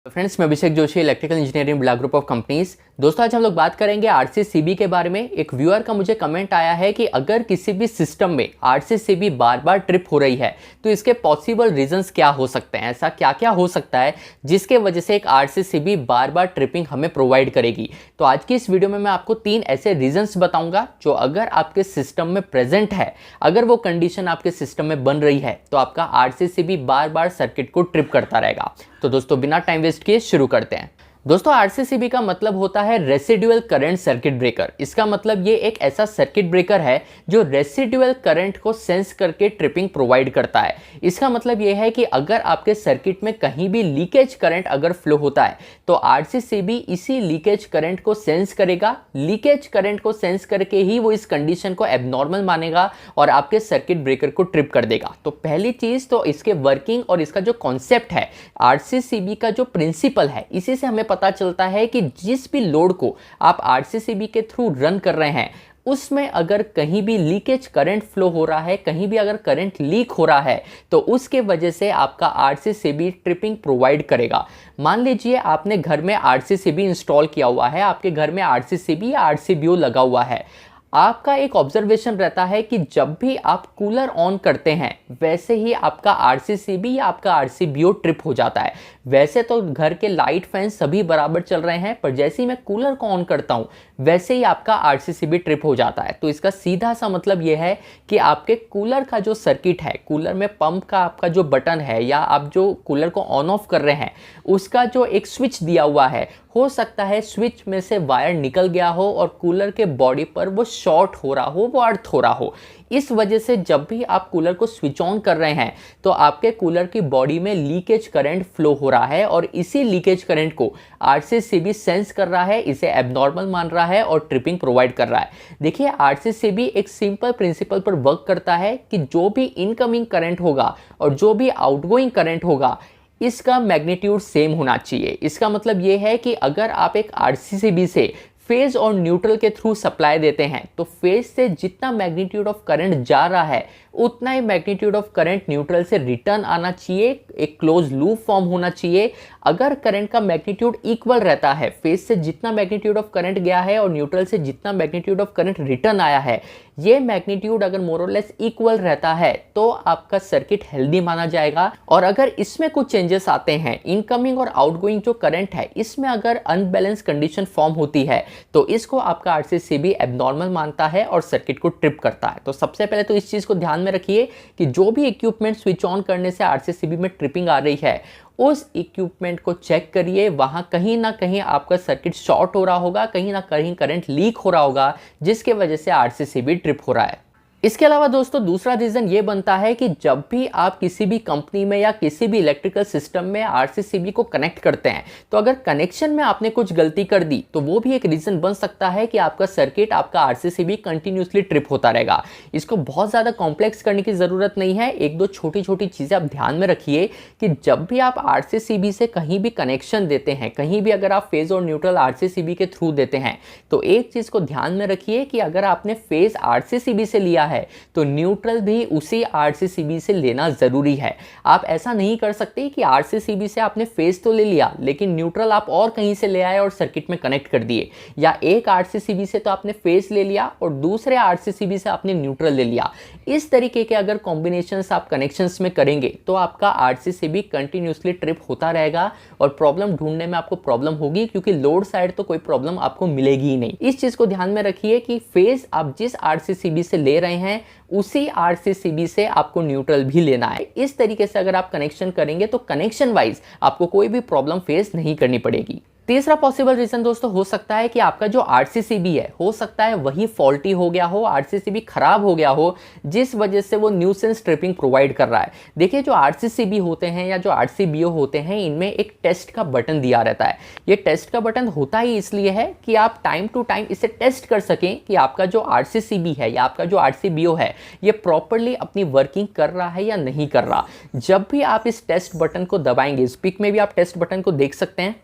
Friends, मैं Abhishek Joshi, electrical engineering Birla group of companies. दोस्तों, आज हम लोग बात करेंगे आरसीसीबी के बारे में। एक व्यूअर का मुझे कमेंट आया है कि अगर किसी भी सिस्टम में आरसीसीबी बार बार ट्रिप हो रही है तो इसके पॉसिबल रीजंस क्या हो सकते हैं। ऐसा क्या क्या हो सकता है जिसके वजह से एक आरसीसीबी बार बार ट्रिपिंग हमें प्रोवाइड करेगी। तो आज की इस वीडियो में मैं आपको 3 ऐसे रीजंस बताऊंगा जो अगर आपके सिस्टम में प्रेजेंट है, अगर वो कंडीशन आपके सिस्टम में बन रही है तो आपका आरसीसीबी बार बार सर्किट को ट्रिप करता रहेगा। तो दोस्तों, बिना टाइम वेस्ट किए शुरू करते हैं। दोस्तों, आरसीसीबी का मतलब होता है रेसिडुअल करंट सर्किट ब्रेकर। इसका मतलब ये एक ऐसा सर्किट ब्रेकर है जो रेसिडुअल करंट को सेंस करके ट्रिपिंग प्रोवाइड करता है। इसका मतलब ये है कि अगर आपके सर्किट में कहीं भी लीकेज करंट अगर फ्लो होता है तो आरसीसीबी इसी लीकेज करंट को सेंस करेगा। लीकेज करंट को सेंस करके ही वो इस कंडीशन को एबनॉर्मल मानेगा और आपके सर्किट ब्रेकर को ट्रिप कर देगा। तो पहली चीज तो इसके वर्किंग और इसका जो कॉन्सेप्ट है, आरसीसीबी का जो प्रिंसिपल है, इसी से हमें पता चलता है कि जिस भी लोड को आप आरसीसीबी के थ्रू रन कर रहे हैं उसमें अगर कहीं भी लीकेज करंट फ्लो हो रहा है, कहीं भी अगर करंट लीक हो रहा है तो उसके वजह से आपका आरसीसीबी ट्रिपिंग प्रोवाइड करेगा। मान लीजिए आपने घर में आरसीसीबी इंस्टॉल किया हुआ है, आपके घर में आरसीसीबी या आरसीबीओ लगा हुआ है। आपका एक ऑब्जर्वेशन रहता है कि जब भी आप कूलर ऑन करते हैं वैसे ही आपका आरसीसीबी या आपका आरसीबीओ ट्रिप हो जाता है। वैसे तो घर के लाइट फैन सभी बराबर चल रहे हैं, पर जैसे ही मैं कूलर को ऑन करता हूं वैसे ही आपका आरसीसीबी ट्रिप हो जाता है। तो इसका सीधा सा मतलब यह है कि आपके कूलर का जो सर्किट है, कूलर में पंप का आपका जो बटन है या आप जो कूलर को ऑन ऑफ कर रहे हैं उसका जो एक स्विच दिया हुआ है, हो सकता है स्विच में से वायर निकल गया हो और कूलर के बॉडी पर वो शॉर्ट हो रहा हो, वो अर्थ हो रहा हो। इस वजह से जब भी आप कूलर को स्विच ऑन कर रहे हैं तो आपके कूलर की बॉडी में लीकेज करंट फ्लो हो रहा है और इसी लीकेज करंट को आरसीसीबी सेंस कर रहा है, इसे एबनॉर्मल मान रहा है और ट्रिपिंग प्रोवाइड कर रहा है। देखिए, आरसीसीबी एक सिंपल प्रिंसिपल पर वर्क करता है कि जो भी इनकमिंग करंट होगा और जो भी आउटगोइंग करंट होगा इसका मैग्नीट्यूड सेम होना चाहिए। इसका मतलब ये है कि अगर आप एक आरसीसीबी से फेज और न्यूट्रल के थ्रू सप्लाई देते हैं तो फेज से जितना मैग्नीट्यूड ऑफ करंट जा रहा है उतना ही मैग्नीट्यूड ऑफ करंट न्यूट्रल से रिटर्न आना चाहिए, एक क्लोज लूप फॉर्म होना चाहिए। अगर करंट का मैग्नीट्यूड इक्वल रहता है, फेज से जितना मैग्नीट्यूड ऑफ करंट गया है और न्यूट्रल से जितना मैग्नीट्यूड ऑफ करंट रिटर्न आया है, ये मैग्नीट्यूड अगर मोर और लेस इक्वल रहता है तो आपका सर्किट हेल्दी माना जाएगा। और अगर इसमें कुछ चेंजेस आते हैं, इनकमिंग और आउटगोइंग जो करंट है इसमें अगर अनबैलेंस कंडीशन फॉर्म होती है तो इसको आपका आरसीसीबी एबनॉर्मल मानता है और सर्किट को ट्रिप करता है। तो सबसे पहले तो इस चीज को ध्यान में रखिए कि जो भी इक्विपमेंट स्विच ऑन करने से आरसीसीबी में ट्रिपिंग आ रही है उस इक्विपमेंट को चेक करिए। वहां कहीं ना कहीं आपका सर्किट शॉर्ट हो रहा होगा, कहीं ना कहीं करंट लीक हो रहा होगा जिसके वजह से आरसीसीबी ट्रिप हो रहा है। इसके अलावा दोस्तों, दूसरा रीजन ये बनता है कि जब भी आप किसी भी कंपनी में या किसी भी इलेक्ट्रिकल सिस्टम में आरसीसीबी को कनेक्ट करते हैं तो अगर कनेक्शन में आपने कुछ गलती कर दी तो वो भी एक रीजन बन सकता है कि आपका सर्किट, आपका आरसीसीबी कंटिन्यूसली ट्रिप होता रहेगा। इसको बहुत ज्यादा कॉम्प्लेक्स करने की जरूरत नहीं है। एक दो छोटी छोटी चीजें आप ध्यान में रखिए कि जब भी आप आरसीसीबी से कहीं भी कनेक्शन देते हैं, कहीं भी अगर आप फेज और न्यूट्रल आरसीसीबी के थ्रू देते हैं तो एक चीज को ध्यान में रखिए कि अगर आपने फेज आरसीसीबी से लिया है तो न्यूट्रल भी उसी आरसीसीबी से लेना जरूरी है। आप ऐसा नहीं कर सकते कि आरसीसीबी से आपने फेज तो ले लिया लेकिन न्यूट्रल आप और कहीं से ले आए और सर्किट में कनेक्ट कर दिए, या एक आरसीसीबी से तो आपने फेज ले लिया और दूसरे आरसीसीबी से आपने न्यूट्रल ले लिया। इस तरीके के अगर कॉम्बिनेशंस आप कनेक्शंस में करेंगे तो आपका आरसीसीबी कंटिन्यूसली ट्रिप होता रहेगा और प्रॉब्लम ढूंढने में आपको प्रॉब्लम होगी, क्योंकि लोड साइड तो कोई प्रॉब्लम आपको मिलेगी ही नहीं। इस चीज को ध्यान में रखिए कि फेज आप जिस आरसीसीबी से ले रहे हैं उसी आरसीसीबी से आपको न्यूट्रल भी लेना है। इस तरीके से अगर आप कनेक्शन करेंगे तो कनेक्शन वाइज आपको कोई भी प्रॉब्लम फेस नहीं करनी पड़ेगी। तीसरा पॉसिबल रीजन दोस्तों हो सकता है कि आपका जो आरसीसीबी है, हो सकता है वही फॉल्टी हो गया हो, आरसीसीबी खराब हो गया हो जिस वजह से वो न्यूसेंस ट्रिपिंग प्रोवाइड कर रहा है। देखिए, जो आरसीसीबी होते हैं या जो आरसीबीओ होते हैं इनमें एक टेस्ट का बटन दिया रहता है। ये टेस्ट का बटन होता ही इसलिए है कि आप टाइम टू टाइम इसे टेस्ट कर सकें कि आपका जो आरसीसीबी है या आपका जो आरसीबीओ है ये प्रॉपरली अपनी वर्किंग कर रहा है या नहीं कर रहा। जब भी आप इस टेस्ट बटन को दबाएंगे, इस पिक में भी आप टेस्ट बटन को देख सकते हैं,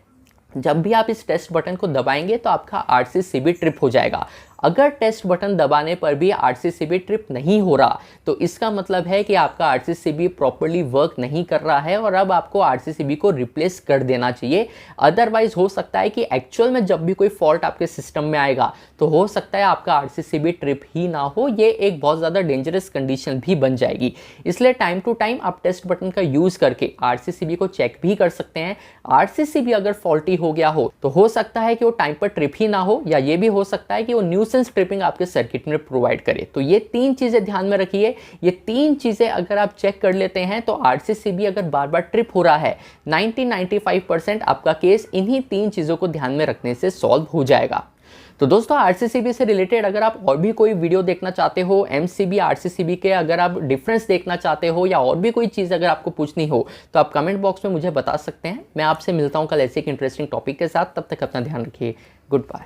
जब भी आप इस टेस्ट बटन को दबाएंगे तो आपका आरसीसीबी ट्रिप हो जाएगा। अगर टेस्ट बटन दबाने पर भी आरसीसीबी ट्रिप नहीं हो रहा तो इसका मतलब है कि आपका आरसीसीबी प्रॉपर्ली वर्क नहीं कर रहा है और अब आपको आरसीसीबी को रिप्लेस कर देना चाहिए। अदरवाइज हो सकता है कि एक्चुअल में जब भी कोई फॉल्ट आपके सिस्टम में आएगा तो हो सकता है आपका आरसीसीबी ट्रिप ही ना हो। ये एक बहुत ज़्यादा डेंजरस कंडीशन भी बन जाएगी। इसलिए टाइम टू टाइम आप टेस्ट बटन का यूज़ करके आरसीसीबी को चेक भी कर सकते हैं। आरसीसीबी अगर फॉल्टी हो गया हो तो हो सकता है कि वो टाइम पर ट्रिप ही ना हो, या ये भी हो सकता है कि वो न्यूसेंस ट्रिपिंग आपके सर्किट में प्रोवाइड करे। तो ये 3 चीज़ें ध्यान में रखिए। ये 3 चीज़ें अगर आप चेक कर लेते हैं तो आरसीसीबी अगर बार बार ट्रिप हो रहा है 90-95% आपका केस इन्हीं 3 चीज़ों को ध्यान में रखने से सॉल्व हो जाएगा। तो दोस्तों आरसीसीबी से रिलेटेड अगर आप और भी कोई वीडियो देखना चाहते हो, एमसीबी आरसीसीबी के अगर आप डिफरेंस देखना चाहते हो या और भी कोई चीज़ अगर आपको पूछनी हो तो आप कमेंट बॉक्स में मुझे बता सकते हैं। मैं आपसे मिलता हूं कल ऐसे एक इंटरेस्टिंग टॉपिक के साथ। तब तक अपना ध्यान रखिए। Good bye.